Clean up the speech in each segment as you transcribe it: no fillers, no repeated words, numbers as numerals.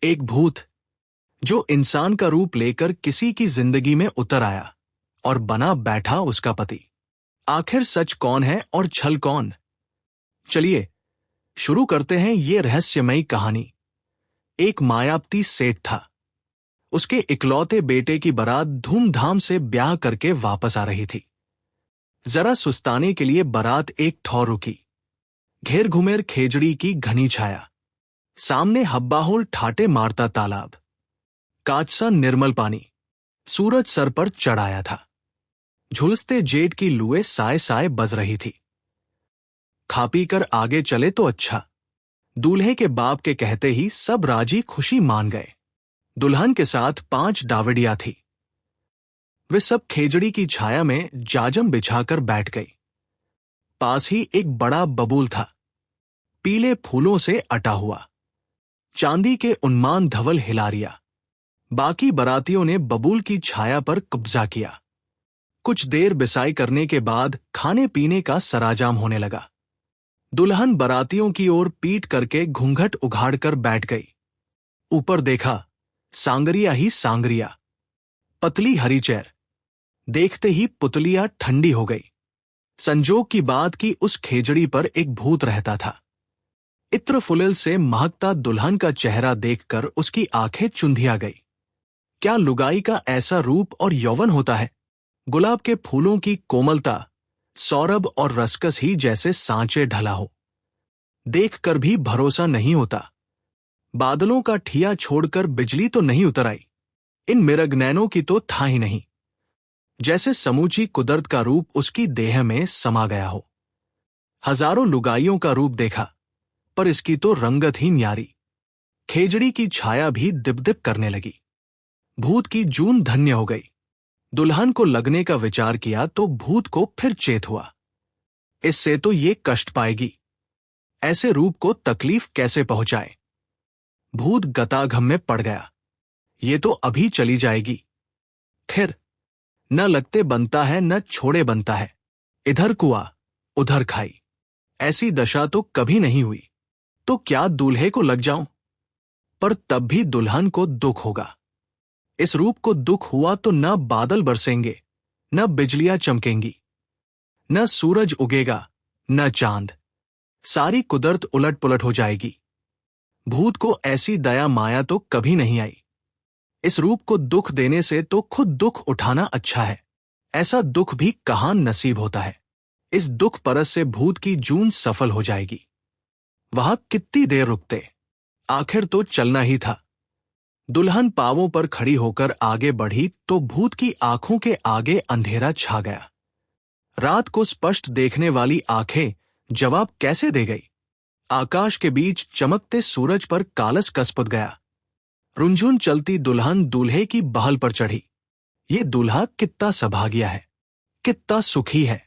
एक भूत जो इंसान का रूप लेकर किसी की जिंदगी में उतर आया और बना बैठा उसका पति। आखिर सच कौन है और छल कौन? चलिए शुरू करते हैं ये रहस्यमयी कहानी। एक मायावती सेठ था। उसके इकलौते बेटे की बारात धूमधाम से ब्याह करके वापस आ रही थी। जरा सुस्ताने के लिए बारात एक ठौर रुकी। घेर घुमेर खेजड़ी की घनी छाया, सामने हब्बाहोल ठाटे मारता तालाब, कांच सा निर्मल पानी, सूरज सर पर चढ़ आया था। झुलसते जेठ की लुए साए साए बज रही थी। खा पी कर आगे चले तो अच्छा। दूल्हे के बाप के कहते ही सब राजी खुशी मान गए। दुल्हन के साथ 5 डावडिया थी। वे सब खेजड़ी की छाया में जाजम बिछाकर बैठ गई। पास ही एक बड़ा बबूल था, पीले फूलों से अटा हुआ, चांदी के उन्मान धवल हिलारिया। बाकी बरातियों ने बबूल की छाया पर कब्जा किया। कुछ देर बिसाई करने के बाद खाने पीने का सराजाम होने लगा। दुल्हन बरातियों की ओर पीट करके घूंघट उघाड़कर बैठ गई। ऊपर देखा, सांगरिया ही सांगरिया, पतली हरी चेर। देखते ही पुतलियां ठंडी हो गई। संजोग की बात कि उस खेजड़ी पर एक भूत रहता था। इत्र फुलिल से महकता दुल्हन का चेहरा देखकर उसकी आंखें चुंधिया गई। क्या लुगाई का ऐसा रूप और यौवन होता है? गुलाब के फूलों की कोमलता, सौरभ और रसकस ही जैसे सांचे ढला हो। देखकर भी भरोसा नहीं होता। बादलों का ठिया छोड़कर बिजली तो नहीं उतर आई। इन मिरगनैनों की तो था ही नहीं। जैसे समूची कुदरत का रूप उसकी देह में समा गया हो। हजारों लुगाइयों का रूप देखा, पर इसकी तो रंगत ही न्यारी। खेजड़ी की छाया भी दिप-दिप करने लगी। भूत की जून धन्य हो गई। दुल्हन को लगने का विचार किया तो भूत को फिर चेत हुआ, इससे तो ये कष्ट पाएगी। ऐसे रूप को तकलीफ कैसे पहुंचाए? भूत गतागम में पड़ गया। ये तो अभी चली जाएगी। खैर, न लगते बनता है न छोड़े बनता है। इधर कुआ उधर खाई, ऐसी दशा तो कभी नहीं हुई। तो क्या दूल्हे को लग जाऊं? पर तब भी दुल्हन को दुख होगा। इस रूप को दुख हुआ तो न बादल बरसेंगे, न बिजलियां चमकेंगी, न सूरज उगेगा, न चांद। सारी कुदरत उलट पुलट हो जाएगी। भूत को ऐसी दया माया तो कभी नहीं आई। इस रूप को दुख देने से तो खुद दुख उठाना अच्छा है। ऐसा दुख भी कहाँ नसीब होता है। इस दुख परस से भूत की जून सफल हो जाएगी। वहां कितनी देर रुकते? आखिर तो चलना ही था। दुल्हन पांवों पर खड़ी होकर आगे बढ़ी तो भूत की आंखों के आगे अंधेरा छा गया। रात को स्पष्ट देखने वाली आंखें जवाब कैसे दे गई? आकाश के बीच चमकते सूरज पर कालस कसपुत गया। रुंझुन चलती दुल्हन दूल्हे की बहल पर चढ़ी। ये दूल्हा कितना सभागिया है, कितना सुखी है।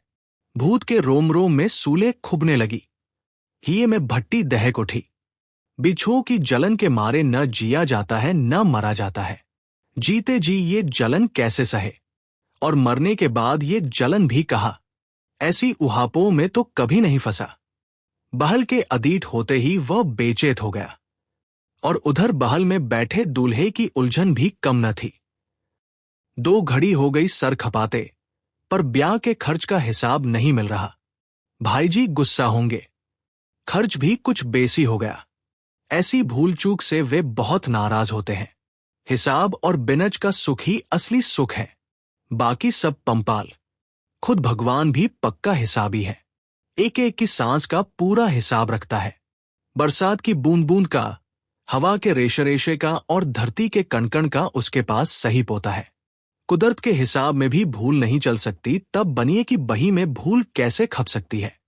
भूत के रोम रोम में सूले खुबने लगी। हिये में भट्टी दहक उठी। बिच्छुओं की जलन के मारे न जिया जाता है न मरा जाता है। जीते जी ये जलन कैसे सहे, और मरने के बाद ये जलन भी कहा। ऐसी उहापों में तो कभी नहीं फंसा। बहल के अधीट होते ही वह बेचैत हो गया, और उधर बहल में बैठे दूल्हे की उलझन भी कम न थी। 2 घड़ी हो गई सर खपाते, पर ब्याह के खर्च का हिसाब नहीं मिल रहा। भाईजी गुस्सा होंगे। खर्च भी कुछ बेसी हो गया। ऐसी भूल चूक से वे बहुत नाराज होते हैं। हिसाब और बिनज का सुख ही असली सुख है, बाकी सब पंपाल। खुद भगवान भी पक्का हिसाबी है। एक एक की सांस का पूरा हिसाब रखता है। बरसात की बूंद बूंद का, हवा के रेशे रेशे का और धरती के कणकण का उसके पास सही पोता है। कुदरत के हिसाब में भी भूल नहीं चल सकती, तब बनिए की बही में भूल कैसे खप सकती है।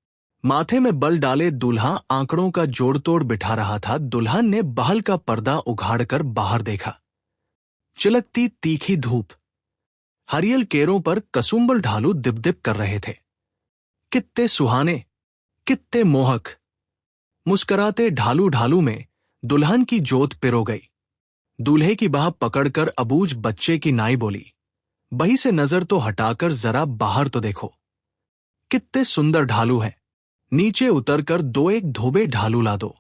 माथे में बल डाले दूल्हा आंकड़ों का जोड़ तोड़ बिठा रहा था। दुल्हन ने बहल का पर्दा उघाड़कर बाहर देखा। चिलकती तीखी धूप, हरियल केरों पर कसुंबल ढालू दिप दिप कर रहे थे। कित्ते सुहाने, कित्ते मोहक। मुस्कराते ढालू ढालू में दुल्हन की जोत पिरो गई। दूल्हे की बाह पकड़कर अबूझ बच्चे की नाई बोली, बही से नजर तो हटाकर जरा बाहर तो देखो। कित्ते सुंदर ढालू हैं। नीचे उतरकर 2 एक धोबे ढालू ला दो।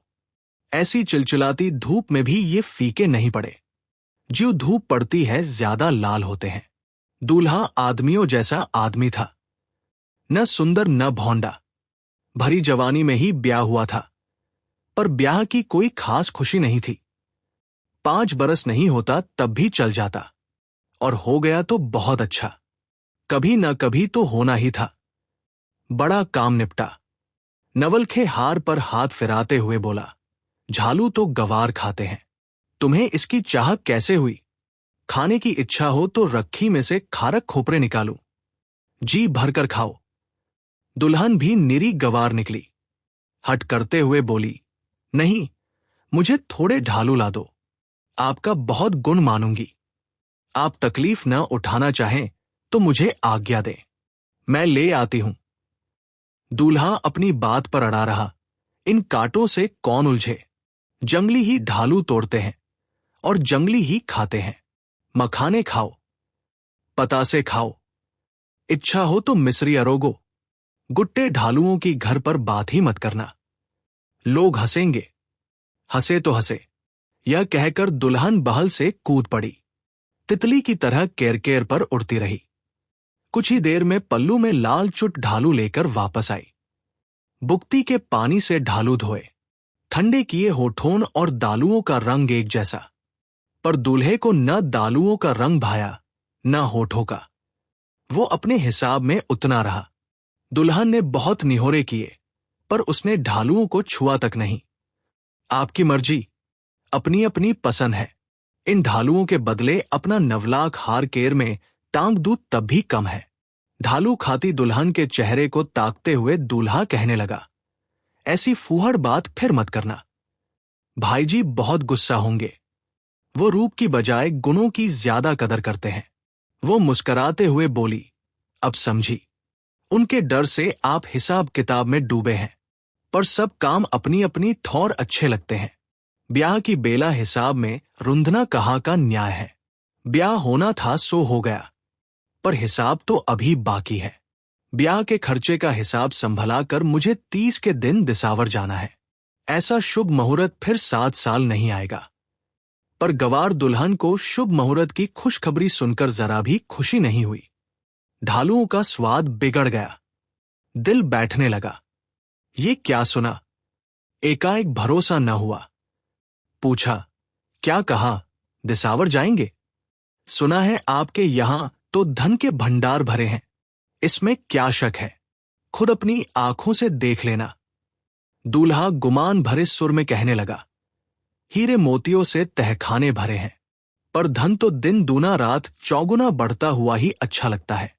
ऐसी चिलचिलाती धूप में भी ये फीके नहीं पड़े। ज्यों धूप पड़ती है ज्यादा लाल होते हैं। दूल्हा आदमियों जैसा आदमी था, न सुंदर न भौंडा। भरी जवानी में ही ब्याह हुआ था, पर ब्याह की कोई खास खुशी नहीं थी। 5 बरस नहीं होता तब भी चल जाता, और हो गया तो बहुत अच्छा। कभी न कभी तो होना ही था। बड़ा काम निपटा। नवलखे हार पर हाथ फिराते हुए बोला, झालू तो गवार खाते हैं। तुम्हें इसकी चाह कैसे हुई? खाने की इच्छा हो तो रखी में से खारक खोपरे निकालूं, जी भरकर खाओ। दुल्हन भी निरी गवार निकली। हट करते हुए बोली, नहीं, मुझे थोड़े ढालू ला दो। आपका बहुत गुण मानूंगी। आप तकलीफ न उठाना चाहें तो मुझे आज्ञा दें, मैं ले आती हूं। दूल्हा अपनी बात पर अड़ा रहा। इन कांटों से कौन उलझे? जंगली ही ढालू तोड़ते हैं और जंगली ही खाते हैं। मखाने खाओ, पतासे खाओ, इच्छा हो तो मिश्री अरोगो। गुट्टे ढालुओं की घर पर बात ही मत करना, लोग हंसेंगे। हंसे तो हंसे, यह कहकर दुल्हन बहल से कूद पड़ी। तितली की तरह केरकेर पर उड़ती रही। कुछ ही देर में पल्लू में लाल चुट ढालू लेकर वापस आई। बुक्ती के पानी से ढालू धोए। ठंडे किए होठों और दालुओं का रंग एक जैसा, पर दूल्हे को न दालुओं का रंग भाया न होठों का। वो अपने हिसाब में उतना रहा। दुल्हन ने बहुत निहोरे किए, पर उसने ढालुओं को छुआ तक नहीं। आपकी मर्जी, अपनी अपनी पसंद है। इन ढालुओं के बदले अपना नवलाख हार केर में टांग दूं तब भी कम है। ढालू खाती दुल्हन के चेहरे को ताकते हुए दूल्हा कहने लगा, ऐसी फूहड़ बात फिर मत करना। भाईजी बहुत गुस्सा होंगे। वो रूप की बजाय गुणों की ज्यादा कदर करते हैं। वो मुस्कराते हुए बोली, अब समझी। उनके डर से आप हिसाब किताब में डूबे हैं, पर सब काम अपनी अपनी ठौर अच्छे लगते हैं। ब्याह की बेला हिसाब में रुंधना कहाँ का न्याय है। ब्याह होना था सो हो गया, पर हिसाब तो अभी बाकी है। ब्याह के खर्चे का हिसाब संभला कर मुझे 30 के दिन दिसावर जाना है। ऐसा शुभ मुहूर्त फिर 7 साल नहीं आएगा। पर गवार दुल्हन को शुभ मुहूर्त की खुशखबरी सुनकर जरा भी खुशी नहीं हुई। ढालुओं का स्वाद बिगड़ गया। दिल बैठने लगा। ये क्या सुना? एकाएक भरोसा न हुआ। पूछा, क्या कहा, दिसावर जाएंगे? सुना है आपके यहां तो धन के भंडार भरे हैं। इसमें क्या शक है? खुद अपनी आंखों से देख लेना। दूल्हा गुमान भरे सुर में कहने लगा, हीरे मोतियों से तहखाने भरे हैं, पर धन तो दिन दूना रात चौगुना बढ़ता हुआ ही अच्छा लगता है।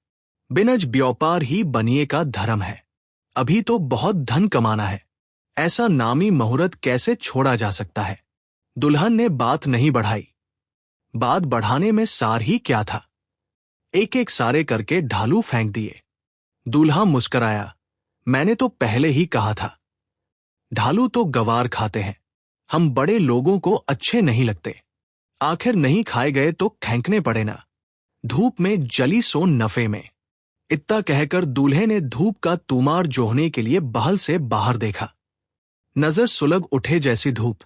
बिनज व्यापार ही बनिए का धर्म है। अभी तो बहुत धन कमाना है। ऐसा नामी मुहूर्त कैसे छोड़ा जा सकता है? दुल्हन ने बात नहीं बढ़ाई। बात बढ़ाने में सार ही क्या था? एक एक सारे करके ढालू फेंक दिए। दूल्हा मुस्कराया, मैंने तो पहले ही कहा था। ढालू तो गवार खाते हैं, हम बड़े लोगों को अच्छे नहीं लगते। आखिर नहीं खाए गए तो फेंकने पड़े ना। धूप में जली सो नफे में। इतना कहकर दूल्हे ने धूप का तूमार जोहने के लिए बहल से बाहर देखा। नजर सुलग उठे जैसी धूप।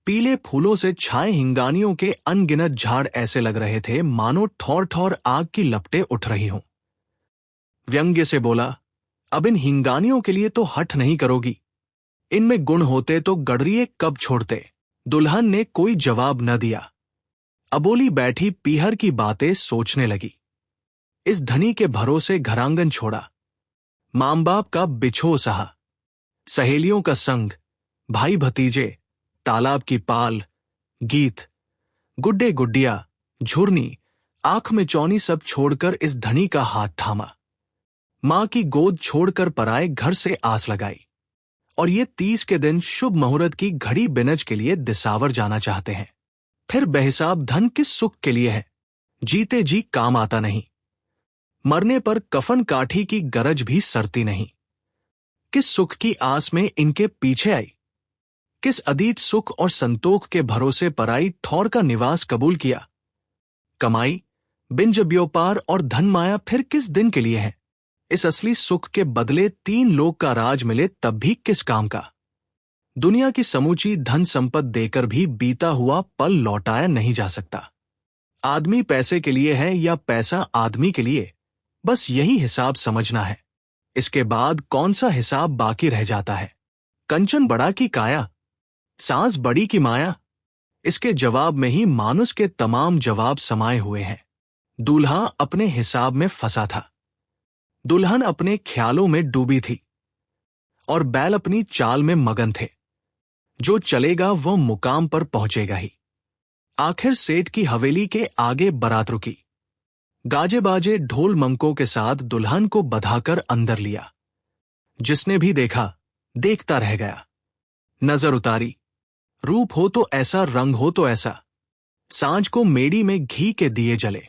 पीले फूलों से छाए हिंगानियों के अनगिनत झाड़ ऐसे लग रहे थे मानो ठौर ठौर आग की लपटें उठ रही हों। व्यंग्य से बोला, अब इन हिंगानियों के लिए तो हठ नहीं करोगी? इनमें गुण होते तो गडरिये कब छोड़ते? दुल्हन ने कोई जवाब न दिया। अबोली बैठी पीहर की बातें सोचने लगी। इस धनी के भरोसे घरांगन छोड़ा, मां बाप का बिछो सहा, सहेलियों का संग, भाई भतीजे, तालाब की पाल, गीत, गुड्डे गुड्डिया, झुरनी, आंख में चौनी सब छोड़कर इस धनी का हाथ थामा। मां की गोद छोड़कर पराए घर से आस लगाई। और ये 30 के दिन शुभ मुहूर्त की घड़ी बिनज के लिए दिसावर जाना चाहते हैं। फिर बेहिसाब धन किस सुख के लिए है? जीते जी काम आता नहीं। मरने पर कफन काठी की गरज भी सरती नहीं। किस सुख की आस में इनके पीछे आई? किस अदीट सुख और संतोख के भरोसे पर आई ठौर का निवास कबूल किया? कमाई, बिंज व्यापार और धन माया फिर किस दिन के लिए है? इस असली सुख के बदले 3 लोक का राज मिले तब भी किस काम का? दुनिया की समूची धन संपत्ति देकर भी बीता हुआ पल लौटाया नहीं जा सकता। आदमी पैसे के लिए है या पैसा आदमी के लिए, बस यही हिसाब समझना है। इसके बाद कौन सा हिसाब बाकी रह जाता है? कंचन बड़ा की काया, सांस बड़ी की माया। इसके जवाब में ही मानुष के तमाम जवाब समाये हुए हैं। दूल्हा अपने हिसाब में फंसा था, दुल्हन अपने ख्यालों में डूबी थी और बैल अपनी चाल में मगन थे। जो चलेगा वो मुकाम पर पहुंचेगा ही। आखिर सेठ की हवेली के आगे बारात रुकी। गाजे बाजे ढोल मंकों के साथ दुल्हन को बधाकर अंदर लिया। जिसने भी देखा देखता रह गया। नजर उतारी, रूप हो तो ऐसा, रंग हो तो ऐसा। सांझ को मेड़ी में घी के दिए जले।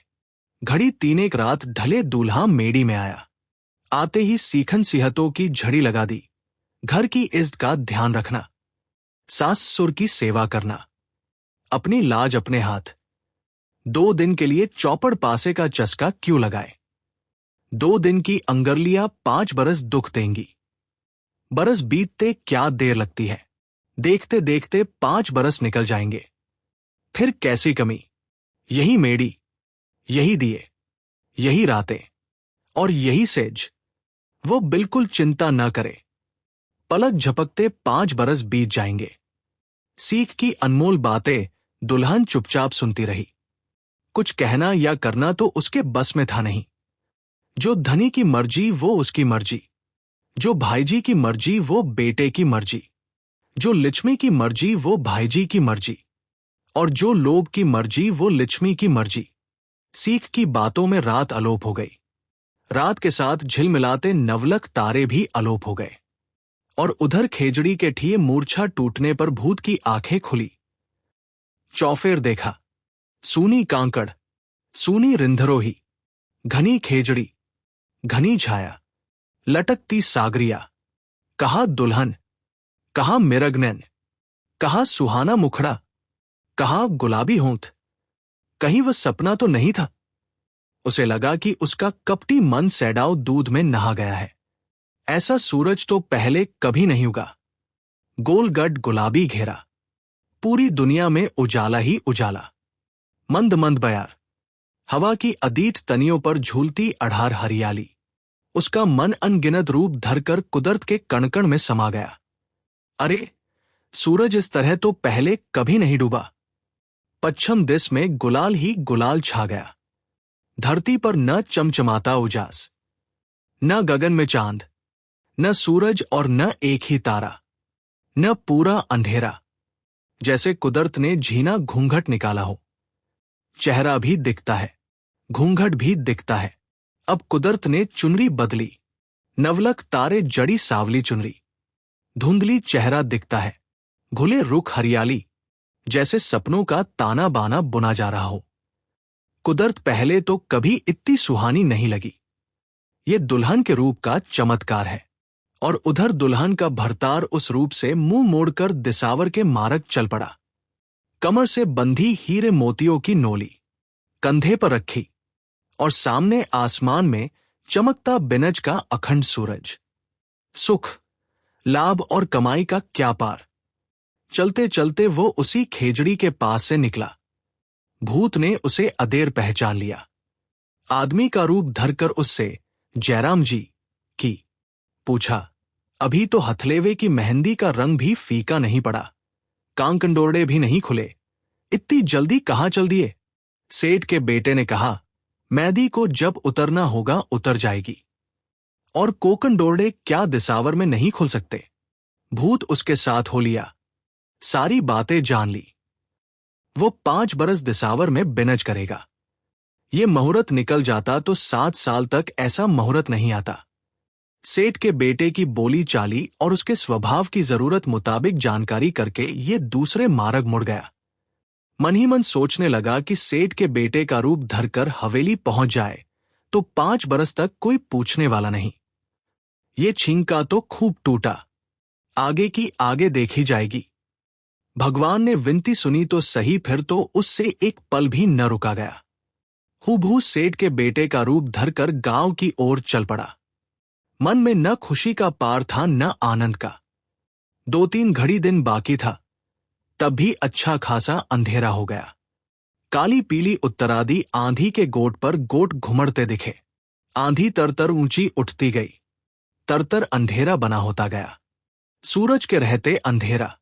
घड़ी 3 रात ढले दूल्हा मेड़ी में आया। आते ही सीखन सिहतों की झड़ी लगा दी। घर की इज्जत का ध्यान रखना, सास सुर की सेवा करना, अपनी लाज अपने हाथ। 2 दिन के लिए चौपड़ पासे का चस्का क्यों लगाए? 2 दिन की अंगरलियां 5 बरस दुख देंगी। बरस बीतते क्या देर लगती है, देखते देखते 5 बरस निकल जाएंगे। फिर कैसी कमी? यही मेड़ी, यही दिए, यही रातें और यही सेज। वो बिल्कुल चिंता न करे, पलक झपकते 5 बरस बीत जाएंगे। सीख की अनमोल बातें दुल्हन चुपचाप सुनती रही। कुछ कहना या करना तो उसके बस में था नहीं। जो धनी की मर्जी वो उसकी मर्जी, जो भाईजी की मर्जी वो बेटे की मर्जी, जो लिच्छमी की मर्जी वो भाईजी की मर्जी, और जो लोभ की मर्जी वो लिच्छमी की मर्जी। सीख की बातों में रात अलोप हो गई। रात के साथ झिलमिलाते नवलक तारे भी अलोप हो गए। और उधर खेजड़ी के ठिए मूर्छा टूटने पर भूत की आंखें खुली। चौफेर देखा, सूनी कांकड़, सूनी रिंधरोही, घनी खेजड़ी, घनी छाया, लटकती सागरिया। कहा दुल्हन, कहा मिरगनैन, कहा सुहाना मुखड़ा, कहा गुलाबी होंठ। कहीं वह सपना तो नहीं था? उसे लगा कि उसका कपटी मन सैडाव दूध में नहा गया है। ऐसा सूरज तो पहले कभी नहीं उगा। गोलगड गुलाबी घेरा, पूरी दुनिया में उजाला ही उजाला। मंद मंद बयार, हवा की अदीठ तनियों पर झूलती अढ़ार हरियाली। उसका मन अनगिनत रूप धरकर कुदरत के कणकण में समा गया। अरे, सूरज इस तरह तो पहले कभी नहीं डूबा। पश्चिम दिश में गुलाल ही गुलाल छा गया। धरती पर न चमचमाता उजास, न गगन में चांद, न सूरज और न एक ही तारा, न पूरा अंधेरा। जैसे कुदरत ने झीना घूंघट निकाला हो। चेहरा भी दिखता है, घूंघट भी दिखता है। अब कुदरत ने चुनरी बदली। नवलक तारे जड़ी सावली चुनरी। धुंधली चेहरा दिखता है, घुले रुख हरियाली, जैसे सपनों का ताना बाना बुना जा रहा हो। कुदरत पहले तो कभी इतनी सुहानी नहीं लगी। ये दुल्हन के रूप का चमत्कार है। और उधर दुल्हन का भरतार उस रूप से मुंह मोड़कर दिसावर के मार्ग चल पड़ा। कमर से बंधी हीरे मोतियों की नोली, कंधे पर रखी, और सामने आसमान में चमकता बिनज का अखंड सूरज। सुख, लाभ और कमाई का क्या पार। चलते चलते वो उसी खेजड़ी के पास से निकला। भूत ने उसे अदेर पहचान लिया। आदमी का रूप धरकर उससे जयराम जी की पूछा, अभी तो हथलेवे की मेहंदी का रंग भी फीका नहीं पड़ा, कान कंडोरड़े भी नहीं खुले, इतनी जल्दी कहाँ चल दिए? सेठ के बेटे ने कहा, मैदी को जब उतरना होगा उतर जाएगी, और कोकन डोरड़े क्या दिसावर में नहीं खुल सकते? भूत उसके साथ हो लिया, सारी बातें जान ली। वो 5 बरस दिसावर में बिनज करेगा। ये मुहूर्त निकल जाता तो 7 साल तक ऐसा मुहूर्त नहीं आता। सेठ के बेटे की बोली चाली और उसके स्वभाव की जरूरत मुताबिक जानकारी करके ये दूसरे मार्ग मुड़ गया। मन ही मन सोचने लगा कि सेठ के बेटे का रूप धरकर हवेली पहुंच जाए तो 5 बरस तक कोई पूछने वाला नहीं। ये छींका तो खूब टूटा, आगे की आगे देखी जाएगी। भगवान ने विनती सुनी तो सही, फिर तो उससे एक पल भी न रुका गया। हूबहू सेठ के बेटे का रूप धरकर गांव की ओर चल पड़ा। मन में न खुशी का पार था न आनंद का। 2-3 घड़ी दिन बाकी था, तब भी अच्छा खासा अंधेरा हो गया। काली पीली उत्तरादी आंधी के गोट पर गोट घुमड़ते दिखे। आंधी तरतर ऊंची उठती गई, तरतर अंधेरा बना होता गया। सूरज के रहते अंधेरा,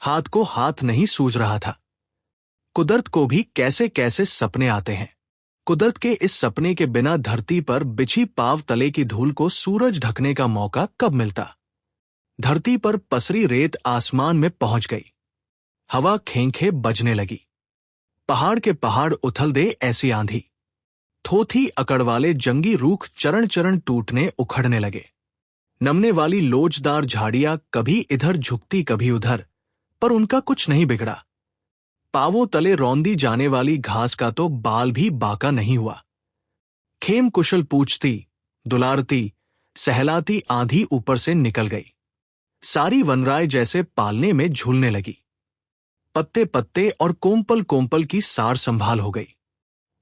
हाथ को हाथ नहीं सूझ रहा था। कुदरत को भी कैसे कैसे सपने आते हैं। कुदरत के इस सपने के बिना धरती पर बिछी पाव तले की धूल को सूरज ढकने का मौका कब मिलता। धरती पर पसरी रेत आसमान में पहुंच गई। हवा खेंखे बजने लगी। पहाड़ के पहाड़ उथल दे ऐसी आंधी। थोथी अकड़ वाले जंगी रूख चरण चरण टूटने उखड़ने लगे। नमने वाली लोचदार झाड़ियां कभी इधर झुकती कभी उधर, पर उनका कुछ नहीं बिगड़ा। पावों तले रौंदी जाने वाली घास का तो बाल भी बाका नहीं हुआ। खेम कुशल पूछती, दुलारती, सहलाती आंधी ऊपर से निकल गई। सारी वनराय जैसे पालने में झूलने लगी। पत्ते पत्ते और कोम्पल कोम्पल की सार संभाल हो गई।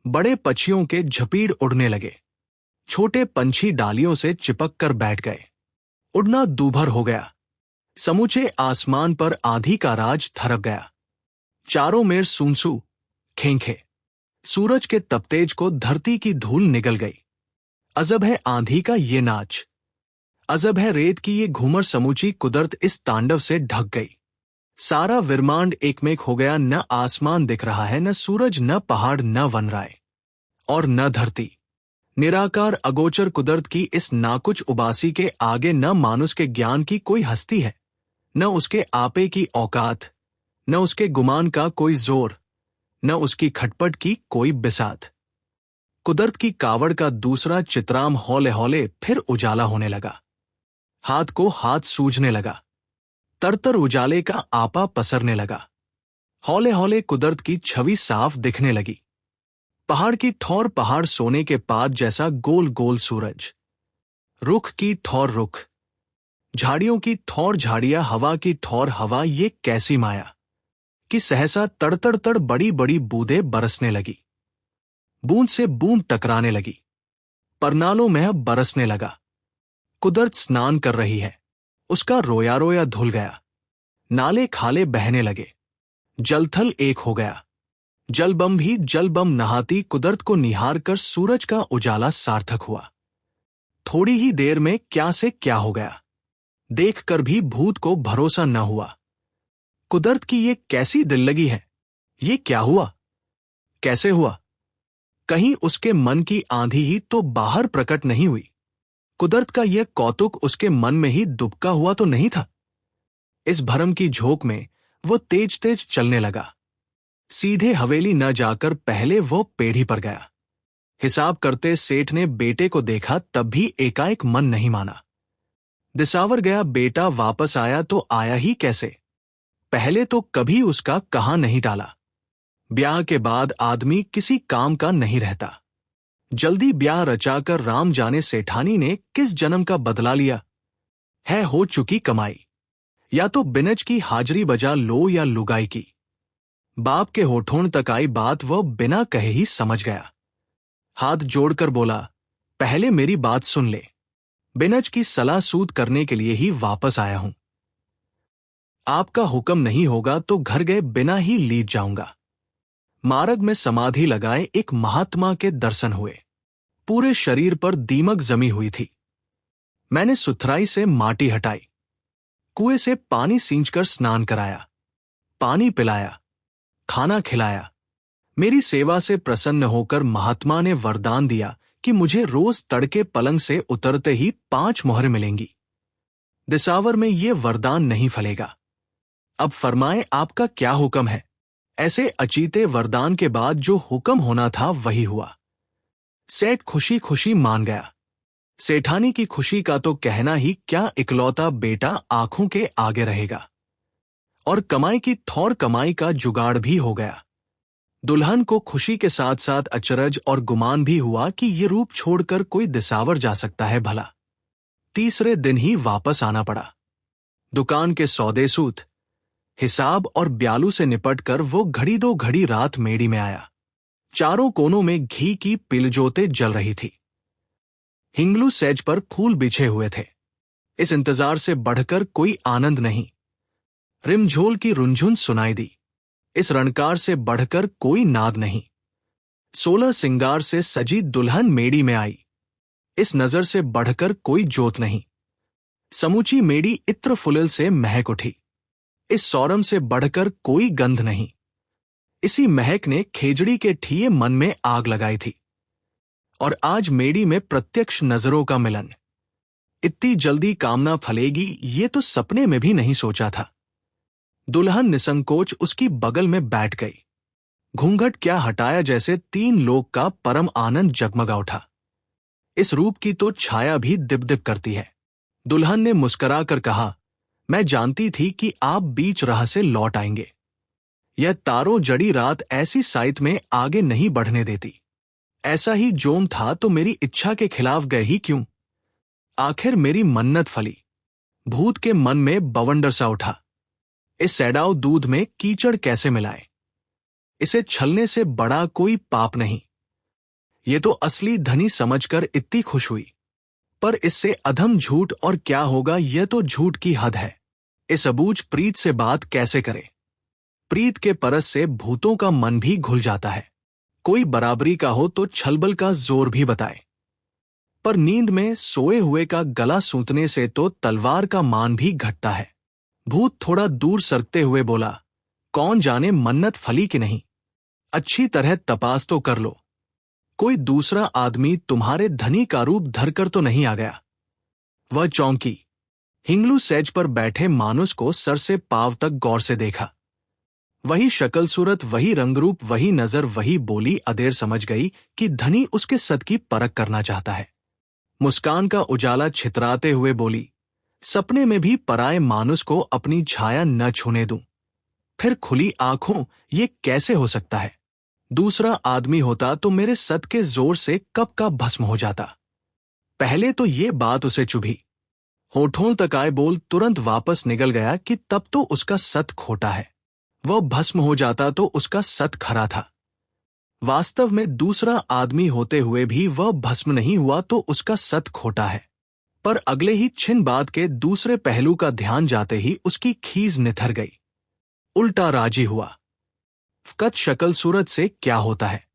बड़े पक्षियों के झपीड़ उड़ने लगे। छोटे पंछी डालियों से चिपक कर बैठ गए। उड़ना दूभर हो गया। समूचे आसमान पर आंधी का राज थरक गया। चारों मेर सूंसू, खेंखे। सूरज के तपतेज को धरती की धूल निगल गई। अजब है आंधी का ये नाच। अजब है रेत की ये घूमर। समूची कुदरत इस तांडव से ढक गई। सारा विरमांड एकमेक हो गया। न आसमान दिख रहा है, न सूरज, न पहाड़, न वनराय और न धरती। निराकार अगोचर कुदरत की इस नाकुच उबासी के आगे न मानुष के ज्ञान की कोई हस्ती है, न उसके आपे की औकात, न उसके गुमान का कोई जोर, न उसकी खटपट की कोई बिसात। कुदरत की कावड़ का दूसरा चित्राम हौले हौले फिर उजाला होने लगा। हाथ को हाथ सूझने लगा। तरतर उजाले का आपा पसरने लगा। हौले हौले कुदरत की छवि साफ दिखने लगी। पहाड़ की ठौर पहाड़ सोने के पात जैसा गोल गोल सूरज, रुख की ठौर रुख, झाड़ियों की ठौर झाड़ियां, हवा की ठौर हवा। ये कैसी माया कि सहसा तड़तड़ तड़ बड़ी बड़ी बूंदें बरसने लगी। बूंद से बूंद टकराने लगी। परनालों में अब बरसने लगा। कुदरत स्नान कर रही है। उसका रोया रोया धुल गया। नाले खाले बहने लगे। जलथल एक हो गया। जलबम भी जलबम नहाती कुदरत को निहार कर सूरज का उजाला सार्थक हुआ। थोड़ी ही देर में क्या से क्या हो गया। देखकर भी भूत को भरोसा न हुआ। कुदरत की ये कैसी दिल लगी है। ये क्या हुआ, कैसे हुआ। कहीं उसके मन की आंधी ही तो बाहर प्रकट नहीं हुई। कुदरत का यह कौतुक उसके मन में ही दुबका हुआ तो नहीं था। इस भरम की झोंक में वो तेज तेज चलने लगा। सीधे हवेली न जाकर पहले वो पेढ़ी पर गया। हिसाब करते सेठ ने बेटे को देखा, तब भी एकाएक मन नहीं माना। दिसावर गया बेटा वापस आया तो आया ही कैसे। पहले तो कभी उसका कहा नहीं टाला। ब्याह के बाद आदमी किसी काम का नहीं रहता। जल्दी ब्याह रचाकर राम जाने सेठानी ने किस जन्म का बदला लिया है। हो चुकी कमाई, या तो बिनज की हाजरी बजा लो या लुगाई की। बाप के होठों तक आई बात वह बिना कहे ही समझ गया। हाथ जोड़कर बोला, पहले मेरी बात सुन ले। बिनज की सलाह सूद करने के लिए ही वापस आया हूं। आपका हुक्म नहीं होगा तो घर गए बिना ही लीद जाऊंगा। मार्ग में समाधि लगाए एक महात्मा के दर्शन हुए। पूरे शरीर पर दीमक जमी हुई थी। मैंने सुथराई से माटी हटाई। कुएं से पानी सींचकर स्नान कराया, पानी पिलाया, खाना खिलाया। मेरी सेवा से प्रसन्न होकर महात्मा ने वरदान दिया कि मुझे रोज तड़के पलंग से उतरते ही 5 मोहरें मिलेंगी। दिसावर में ये वरदान नहीं फलेगा। अब फरमाए आपका क्या हुक्म है। ऐसे अचीते वरदान के बाद जो हुक्म होना था वही हुआ। सेठ खुशी खुशी मान गया। सेठानी की खुशी का तो कहना ही क्या, इकलौता बेटा आंखों के आगे रहेगा। और कमाई की ठौर कमाई का जुगाड़ भी हो गया। दुल्हन को खुशी के साथ साथ अचरज और गुमान भी हुआ कि ये रूप छोड़कर कोई दिसावर जा सकता है भला। तीसरे दिन ही वापस आना पड़ा। दुकान के सौदे सूत, हिसाब और ब्यालू से निपटकर वो घड़ी दो घड़ी रात मेड़ी में आया। चारों कोनों में घी की पिलजोते जल रही थी। हिंगलू सेज पर फूल बिछे हुए थे। इस इंतजार से बढ़कर कोई आनंद नहीं। रिमझोल की रुंझुन सुनाई दी। इस रणकार से बढ़कर कोई नाद नहीं। 16 सिंगार से सजी दुल्हन मेड़ी में आई। इस नजर से बढ़कर कोई जोत नहीं। समूची मेड़ी इत्र फुलिल से महक उठी। इस सौरम से बढ़कर कोई गंध नहीं। इसी महक ने खेजड़ी के ठिये मन में आग लगाई थी। और आज मेड़ी में प्रत्यक्ष नजरों का मिलन। इतनी जल्दी कामना फलेगी ये तो सपने में भी नहीं सोचा था। दुल्हन निसंकोच उसकी बगल में बैठ गई। घूंघट क्या हटाया जैसे 3 लोक का परम आनंद जगमगा उठा। इस रूप की तो छाया भी दिप-दिप करती है। दुल्हन ने मुस्कुराकर कहा, मैं जानती थी कि आप बीच राह से लौट आएंगे। यह तारों जड़ी रात ऐसी साइत में आगे नहीं बढ़ने देती। ऐसा ही जोम था तो मेरी इच्छा के खिलाफ गए ही क्यों? आखिर मेरी मन्नत फली। भूत के मन में बवंडर सा उठा। इस सैडाव दूध में कीचड़ कैसे मिलाए? इसे छलने से बड़ा कोई पाप नहीं। ये तो असली धनी समझकर इतनी खुश हुई। पर इससे अधम झूठ और क्या होगा, यह तो झूठ की हद है। इस अबूझ प्रीत से बात कैसे करे? प्रीत के परस से भूतों का मन भी घुल जाता है। कोई बराबरी का हो तो छलबल का जोर भी बताए। पर नींद में सोए हुए का गला सूंतने से तो तलवार का मान भी घटता है। भूत थोड़ा दूर सरकते हुए बोला, कौन जाने मन्नत फली कि नहीं। अच्छी तरह तपास तो कर लो। कोई दूसरा आदमी तुम्हारे धनी का रूप धरकर तो नहीं आ गया। वह चौंकी। हिंगलू सेज पर बैठे मानुस को सर से पांव तक गौर से देखा। वही शक्ल सूरत, वही रंगरूप, वही नजर, वही बोली। अदेर समझ गई कि धनी उसके सत की परख करना चाहता है। मुस्कान का उजाला छितराते हुए बोली, सपने में भी पराए मानुस को अपनी छाया न छूने दूं। फिर खुली आंखों ये कैसे हो सकता है? दूसरा आदमी होता तो मेरे सत के जोर से कब का भस्म हो जाता। पहले तो ये बात उसे चुभी। होठों तक आए बोल तुरंत वापस निकल गया कि तब तो उसका सत खोटा है। वह भस्म हो जाता तो उसका सत खरा था। वास्तव में दूसरा आदमी होते हुए भी वह भस्म नहीं हुआ तो उसका सत खोटा है। पर अगले ही छिन बात के दूसरे पहलू का ध्यान जाते ही उसकी खीज निथर गई। उल्टा राजी हुआ। कच शक्ल सूरत से क्या होता है?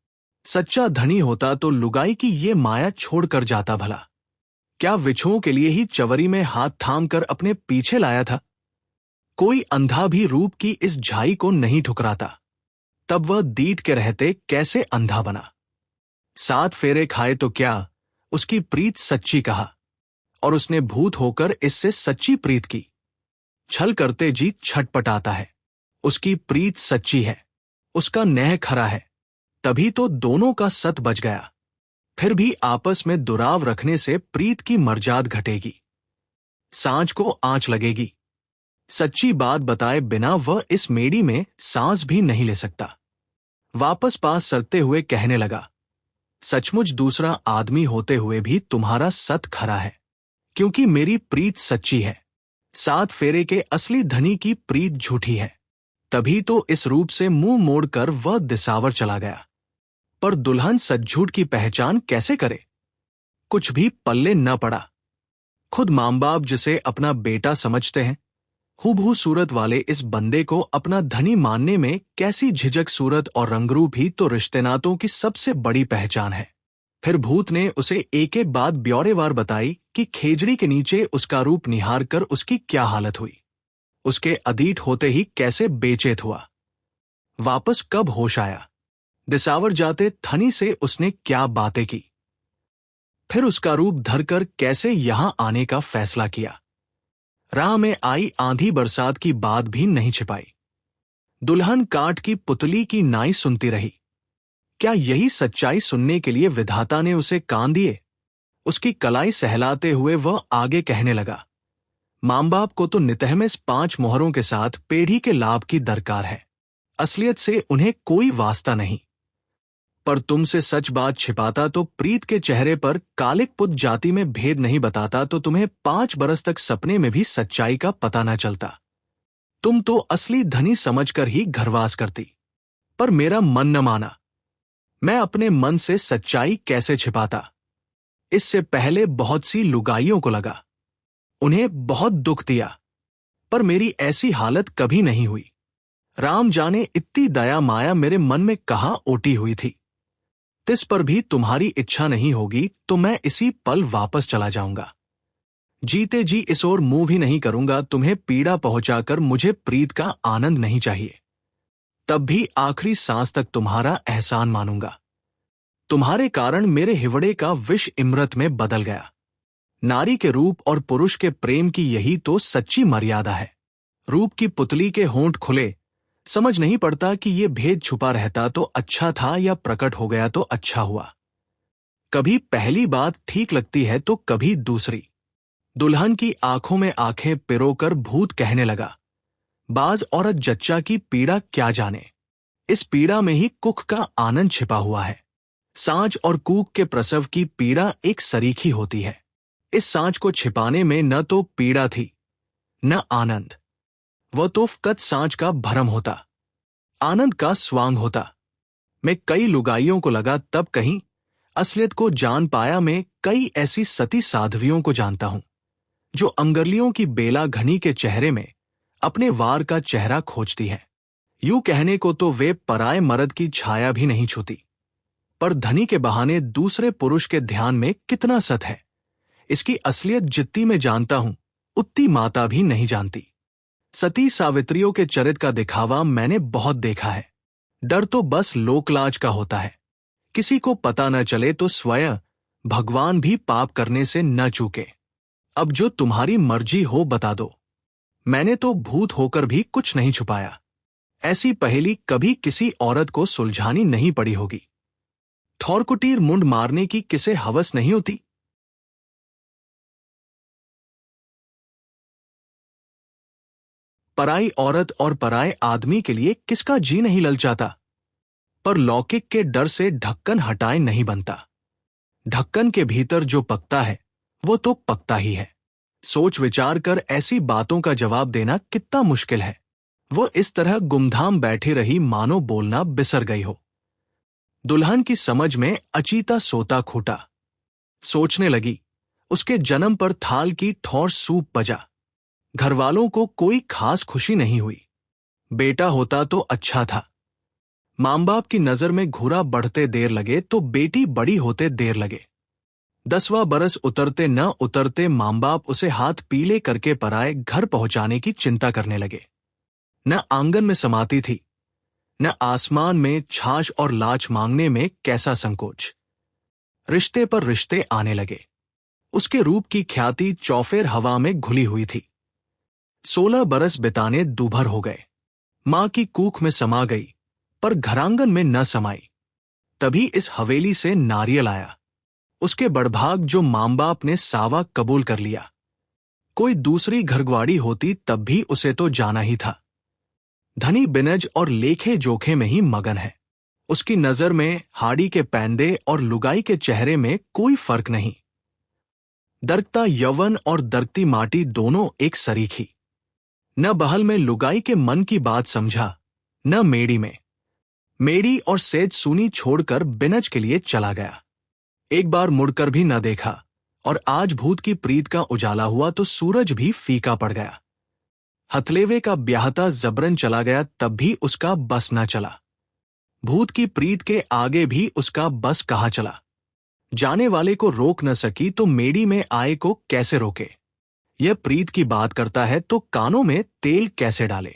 सच्चा धनी होता तो लुगाई की ये माया छोड़कर जाता भला। क्या विछुओं के लिए ही चवरी में हाथ थाम कर अपने पीछे लाया था? कोई अंधा भी रूप की इस झाई को नहीं ठुकराता। तब वह दीठ के रहते कैसे अंधा बना? 7 फेरे खाए तो क्या, उसकी प्रीत सच्ची कहा। और उसने भूत होकर इससे सच्ची प्रीत की। छल करते जी छटपटाता है। उसकी प्रीत सच्ची है, उसका नेह खरा है। तभी तो दोनों का सत बच गया। फिर भी आपस में दुराव रखने से प्रीत की मर्जाद घटेगी। सांझ को आंच लगेगी। सच्ची बात बताए बिना वह इस मेड़ी में सांस भी नहीं ले सकता। वापस पास सरते हुए कहने लगा, सचमुच दूसरा आदमी होते हुए भी तुम्हारा सत खरा है, क्योंकि मेरी प्रीत सच्ची है। 7 फेरे के असली धनी की प्रीत झूठी है। तभी तो इस रूप से मुंह मोड़कर वह दिसावर चला गया। पर दुल्हन सच-झूठ की पहचान कैसे करे? कुछ भी पल्ले न पड़ा। खुद मां बाप जिसे अपना बेटा समझते हैं, हूबहू सूरत वाले इस बंदे को अपना धनी मानने में कैसी झिझक। सूरत और रंगरूप ही तो रिश्ते नातों की सबसे बड़ी पहचान है। फिर भूत ने उसे एक एक बात ब्यौरेवार बताई कि खेजड़ी के नीचे उसका रूप निहार कर उसकी क्या हालत हुई। उसके अधीट होते ही कैसे बेचैत हुआ। वापस कब होश आया। दिसावर जाते धनी से उसने क्या बातें की। फिर उसका रूप धरकर कैसे यहां आने का फैसला किया। राह में आई आंधी बरसात की बात भी नहीं छिपाई। दुल्हन काठ की पुतली की नाई सुनती रही। क्या यही सच्चाई सुनने के लिए विधाता ने उसे कान दिए? उसकी कलाई सहलाते हुए वह आगे कहने लगा, मां बाप को तो नितह में 5 मोहरों के साथ पेढ़ी के लाभ की दरकार है। असलियत से उन्हें कोई वास्ता नहीं। पर तुमसे सच बात छिपाता तो प्रीत के चेहरे पर कालिक पुत जाति में भेद नहीं बताता तो तुम्हें 5 बरस तक सपने में भी सच्चाई का पता न चलता। तुम तो असली धनी समझकर ही घरवास करती। पर मेरा मन न माना। मैं अपने मन से सच्चाई कैसे छिपाता? इससे पहले बहुत सी लुगाइयों को लगा। उन्हें बहुत दुख दिया, पर मेरी ऐसी हालत कभी नहीं हुई। राम जाने इतनी दया माया मेरे मन में कहाँ ओटी हुई थी। तिस पर भी तुम्हारी इच्छा नहीं होगी तो मैं इसी पल वापस चला जाऊंगा। जीते जी इस ओर मुंह भी नहीं करूंगा। तुम्हें पीड़ा पहुंचाकर मुझे प्रीत का आनंद नहीं चाहिए। तब भी आखिरी सांस तक तुम्हारा एहसान मानूंगा। तुम्हारे कारण मेरे हिवड़े का विष इमृत में बदल गया। नारी के रूप और पुरुष के प्रेम की यही तो सच्ची मर्यादा है। रूप की पुतली के होंठ खुले, समझ नहीं पड़ता कि ये भेद छुपा रहता तो अच्छा था या प्रकट हो गया तो अच्छा हुआ। कभी पहली बात ठीक लगती है तो कभी दूसरी। दुल्हन की आंखों में आंखें पिरोकर भूत कहने लगा, बाज औरत जच्चा की पीड़ा क्या जाने। इस पीड़ा में ही कुख का आनंद छिपा हुआ है। सांझ और कूक के प्रसव की पीड़ा एक सरीखी होती है। इस सांझ को छिपाने में न तो पीड़ा थी न आनंद। वह तो फकत सांझ का भ्रम होता, आनंद का स्वांग होता। मैं कई लुगाइयों को लगा तब कहीं असलियत को जान पाया। मैं कई ऐसी सती साध्वियों को जानता हूं जो अंगरलियों की बेला घनी के चेहरे में अपने वार का चेहरा खोजती है। यूं कहने को तो वे पराये मर्द की छाया भी नहीं छूती, पर धनी के बहाने दूसरे पुरुष के ध्यान में कितना सत है, इसकी असलियत जितनी मैं जानता हूं उतनी माता भी नहीं जानती। सती सावित्रियों के चरित्र का दिखावा मैंने बहुत देखा है। डर तो बस लोकलाज का होता है। किसी को पता न चले तो स्वयं भगवान भी पाप करने से न चूके। अब जो तुम्हारी मर्जी हो बता दो। मैंने तो भूत होकर भी कुछ नहीं छुपाया। ऐसी पहेली कभी किसी औरत को सुलझानी नहीं पड़ी होगी। ठौरकुटीर मुंड मारने की किसे हवस नहीं होती। पराई औरत और पराये आदमी के लिए किसका जी नहीं ललचाता, पर लौकिक के डर से ढक्कन हटाए नहीं बनता। ढक्कन के भीतर जो पकता है वो तो पकता ही है। सोच विचार कर ऐसी बातों का जवाब देना कितना मुश्किल है। वो इस तरह गुमधाम बैठी रही मानो बोलना बिसर गई हो। दुल्हन की समझ में अचीता सोता खूटा। सोचने लगी, उसके जन्म पर थाल की ठौर सूप बजा। घरवालों को कोई खास खुशी नहीं हुई। बेटा होता तो अच्छा था। मां बाप की नजर में घुरा बढ़ते देर लगे तो बेटी बड़ी होते देर लगे। 10वां बरस उतरते न उतरते मां बाप उसे हाथ पीले करके पराए घर पहुंचाने की चिंता करने लगे। न आंगन में समाती थी, न आसमान में छाछ और लाच मांगने में कैसा संकोच। रिश्ते पर रिश्ते आने लगे। उसके रूप की ख्याति चौफेर हवा में घुली हुई थी। 16 बरस बिताने दूभर हो गए। मां की कूख में समा गई पर घरांगन में न समाई। तभी इस हवेली से नारियल आया। उसके बड़भाग जो मां बाप ने सावा कबूल कर लिया। कोई दूसरी घरग्वाड़ी होती तब भी उसे तो जाना ही था। धनी बिनज और लेखे जोखे में ही मगन है। उसकी नजर में हाड़ी के पैंदे और लुगाई के चेहरे में कोई फर्क नहीं। दरकता यौवन और दरकती माटी दोनों एक सरीखी। न बहल में लुगाई के मन की बात समझा, न मेड़ी में। मेड़ी और सेज सूनी छोड़कर बिनज के लिए चला गया। एक बार मुड़कर भी न देखा, और आज भूत की प्रीत का उजाला हुआ तो सूरज भी फीका पड़ गया। हथलेवे का ब्याहता जबरन चला गया तब भी उसका बस न चला। भूत की प्रीत के आगे भी उसका बस कहाँ चला। जाने वाले को रोक न सकी तो मेड़ी में आए को कैसे रोके। यह प्रीत की बात करता है तो कानों में तेल कैसे डाले।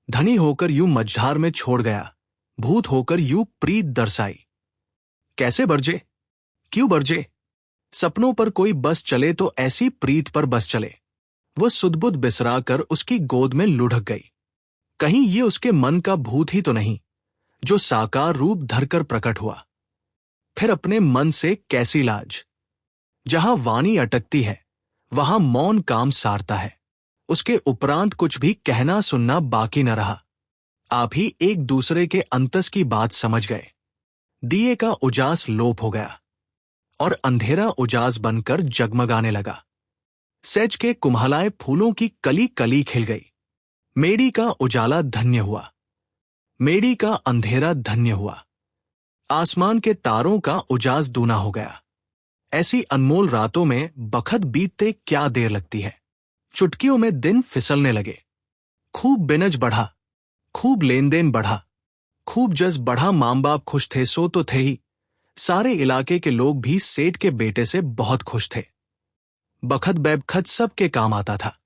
धनी होकर यूं मझधार में छोड़ गया, भूत होकर यूं प्रीत दर्शाई। कैसे बरजे, क्यों बरजे। सपनों पर कोई बस चले तो ऐसी प्रीत पर बस चले। वो सुधबुध बिसरा कर उसकी गोद में लुढ़क गई। कहीं ये उसके मन का भूत ही तो नहीं जो साकार रूप धरकर प्रकट हुआ। फिर अपने मन से कैसी लाज। जहां वाणी अटकती है वहां मौन काम सारता है। उसके उपरांत कुछ भी कहना सुनना बाकी न रहा। आप ही एक दूसरे के अंतस की बात समझ गए। दिए का उजास लोप हो गया और अंधेरा उजास बनकर जगमगाने लगा। सेज के कुम्हलाए फूलों की कली कली खिल गई। मेड़ी का उजाला धन्य हुआ, मेड़ी का अंधेरा धन्य हुआ। आसमान के तारों का उजास दूना हो गया। ऐसी अनमोल रातों में बखत बीतते क्या देर लगती है। चुटकियों में दिन फिसलने लगे। खूब बिनज बढ़ा, खूब लेन देन बढ़ा, खूब जस बढ़ा। माँ बाप खुश थे सो तो थे ही, सारे इलाके के लोग भी सेठ के बेटे से बहुत खुश थे। बखत बैबखत सबके काम आता था,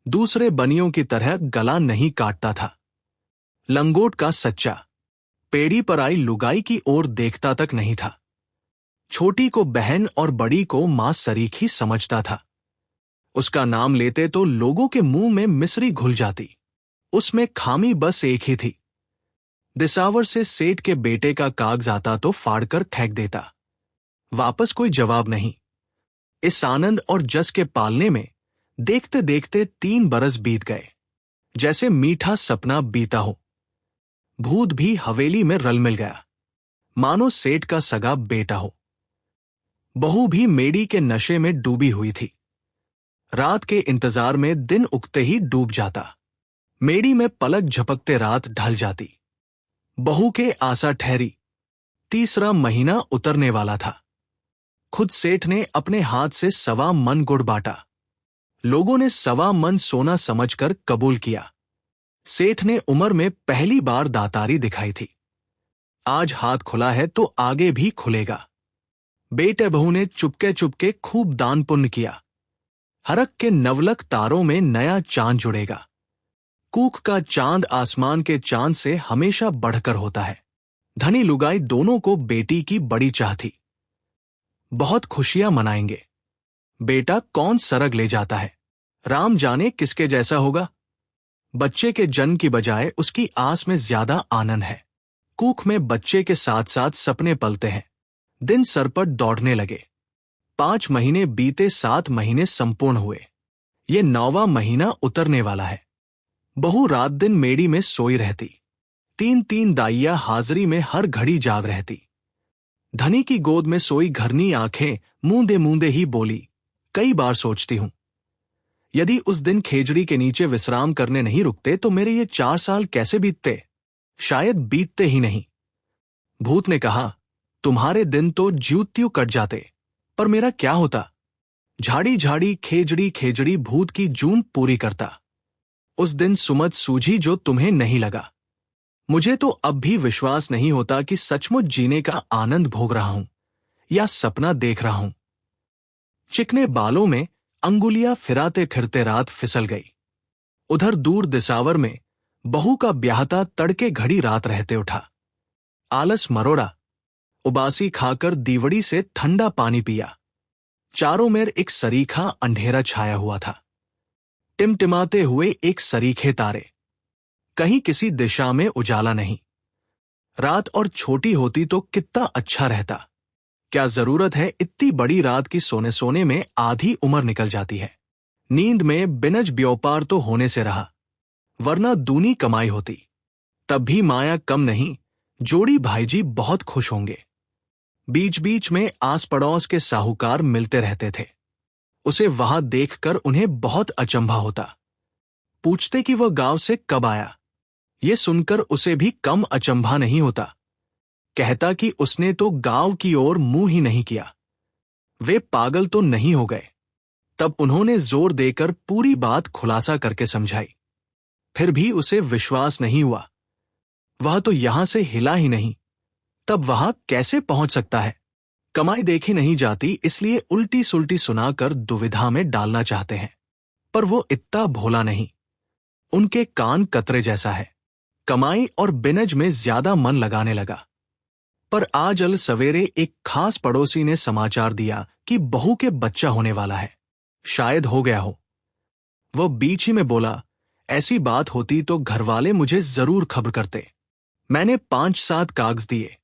दूसरे बनियों की तरह गला नहीं काटता था। लंगोट का सच्चा, पेड़ी पर आई लुगाई की ओर देखता तक नहीं था। छोटी को बहन और बड़ी को मां सरीख ही समझता था। उसका नाम लेते तो लोगों के मुंह में मिसरी घुल जाती। उसमें खामी बस एक ही थी, दिसावर से सेठ के बेटे का कागज आता तो फाड़कर फेंक देता। वापस कोई जवाब नहीं। इस आनंद और जस के पालने में देखते देखते 3 बरस बीत गए, जैसे मीठा सपना बीता हो। भूत भी हवेली में रल मिल गया, मानो सेठ का सगा बेटा हो। बहू भी मेडी के नशे में डूबी हुई थी। रात के इंतजार में दिन उगते ही डूब जाता। मेडी में पलक झपकते रात ढल जाती। बहू के आशा ठहरी। 3रा महीना उतरने वाला था। खुद सेठ ने अपने हाथ से 1.25 मन गुड़ बांटा। लोगों ने 1.25 मन सोना समझकर कबूल किया। सेठ ने उम्र में पहली बार दातारी दिखाई थी। आज हाथ खुला है तो आगे भी खुलेगा। बेटे बहू ने चुपके चुपके खूब दान पुण्य किया। हरक के नवलक तारों में नया चांद जुड़ेगा। कूख का चांद आसमान के चांद से हमेशा बढ़कर होता है। धनी लुगाई दोनों को बेटी की बड़ी चाह थी। बहुत खुशियां मनाएंगे। बेटा कौन सरग ले जाता है, राम जाने किसके जैसा होगा। बच्चे के जन्म की बजाय उसकी आस में ज्यादा आनंद है। कूख में बच्चे के साथ साथ सपने पलते हैं। दिन सर पर दौड़ने लगे। 5 महीने बीते, 7 महीने संपूर्ण हुए। ये 9वां महीना उतरने वाला है। बहू रात दिन मेडी में सोई रहती। 3 दाइया हाजिरी में हर घड़ी जाग रहती। धनी की गोद में सोई घरनी आंखें मूंदे मूंदे ही बोली, कई बार सोचती हूं, यदि उस दिन खेजड़ी के नीचे विश्राम करने नहीं रुकते तो मेरे ये 4 साल कैसे बीतते। शायद बीतते ही नहीं। भूत ने कहा, तुम्हारे दिन तो ज्यों त्यों कट जाते, पर मेरा क्या होता। झाड़ी झाड़ी खेजड़ी खेजड़ी भूत की जून पूरी करता। उस दिन सुमत सूझी जो तुम्हें नहीं लगा। मुझे तो अब भी विश्वास नहीं होता कि सचमुच जीने का आनंद भोग रहा हूं या सपना देख रहा हूं। चिकने बालों में अंगुलियां फिराते फिरते रात फिसल गई। उधर दूर दिसावर में बहू का ब्याहता तड़के घड़ी रात रहते उठा। आलस मरोड़ा। उबासी खाकर दीवड़ी से ठंडा पानी पिया। चारों मेर एक सरीखा अंधेरा छाया हुआ था। टिमटिमाते हुए एक सरीखे तारे। कहीं किसी दिशा में उजाला नहीं। रात और छोटी होती तो कितना अच्छा रहता। क्या जरूरत है इतनी बड़ी रात की। सोने सोने में आधी उम्र निकल जाती है। नींद में बिनज व्यापार तो होने से रहा, वरना दूनी कमाई होती। तब भी माया कम नहीं, जोड़ी भाईजी बहुत खुश होंगे। बीच बीच में आस पड़ोस के साहूकार मिलते रहते थे। उसे वहां देखकर उन्हें बहुत अचंभा होता। पूछते कि वह गांव से कब आया। ये सुनकर उसे भी कम अचंभा नहीं होता। कहता कि उसने तो गांव की ओर मुंह ही नहीं किया। वे पागल तो नहीं हो गए। तब उन्होंने जोर देकर पूरी बात खुलासा करके समझाई। फिर भी उसे विश्वास नहीं हुआ। वह तो यहां से हिला ही नहीं, तब वहां कैसे पहुंच सकता है। कमाई देखी नहीं जाती, इसलिए उल्टी सुल्टी सुनाकर दुविधा में डालना चाहते हैं। पर वो इतना भोला नहीं। उनके कान कतरे जैसा है। कमाई और बिनज में ज्यादा मन लगाने लगा। पर आज अल सवेरे एक खास पड़ोसी ने समाचार दिया कि बहू के बच्चा होने वाला है। शायद हो गया हो। वह बीच ही में बोला, ऐसी बात होती तो घरवाले मुझे जरूर खबर करते। मैंने 5-7 कागज दिए,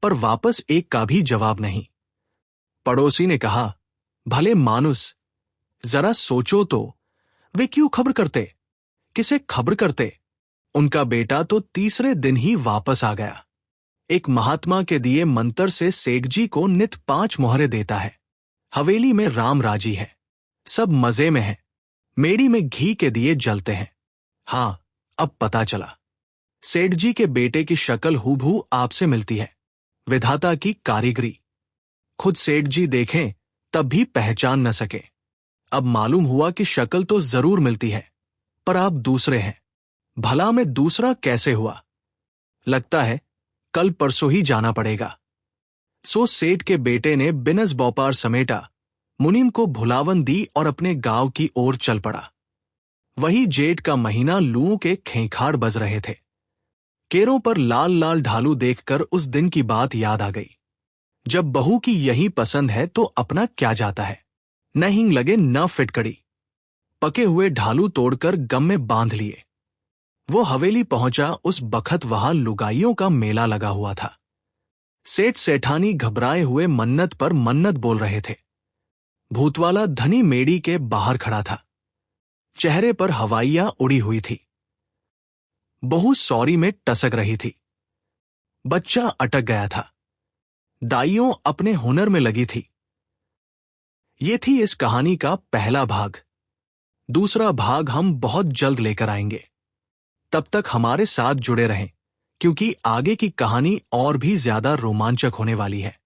पर वापस एक का भी जवाब नहीं। पड़ोसी ने कहा, भले मानुस, जरा सोचो तो, वे क्यों खबर करते, किसे खबर करते। उनका बेटा तो 3रे दिन ही वापस आ गया। एक महात्मा के दिए मंत्र से सेठ जी को नित 5 मोहरे देता है। हवेली में राम राजी है, सब मजे में है। मेडी में घी के दिए जलते हैं। हां, अब पता चला। सेठ जी के बेटे की शक्ल हूबहू आपसे मिलती है। विधाता की कारीगरी। खुद सेठ जी देखें तब भी पहचान न सके। अब मालूम हुआ कि शक्ल तो जरूर मिलती है, पर आप दूसरे हैं। भला मैं दूसरा कैसे हुआ? लगता है कल परसों ही जाना पड़ेगा। सो सेठ के बेटे ने बिनस बौपार समेटा, मुनीम को भुलावन दी और अपने गांव की ओर चल पड़ा। वही जेठ का महीना, लूओं के खेंखार बज रहे थे। केरों पर लाल लाल ढालू देखकर उस दिन की बात याद आ गई। जब बहू की यही पसंद है तो अपना क्या जाता है। न हींग लगे न फिटकड़ी। पके हुए ढालू तोड़कर गम में बांध लिए। वो हवेली पहुंचा। उस बखत वहां लुगाइयों का मेला लगा हुआ था। सेठ सेठानी घबराए हुए मन्नत पर मन्नत बोल रहे थे। भूतवाला धनी मेड़ी के बाहर खड़ा था। चेहरे पर हवाइयां उड़ी हुई थी। बहू सौरी में टसक रही थी। बच्चा अटक गया था। दाइयों अपने हुनर में लगी थी। ये थी इस कहानी का पहला भाग। दूसरा भाग हम बहुत जल्द लेकर आएंगे। तब तक हमारे साथ जुड़े रहें, क्योंकि आगे की कहानी और भी ज्यादा रोमांचक होने वाली है।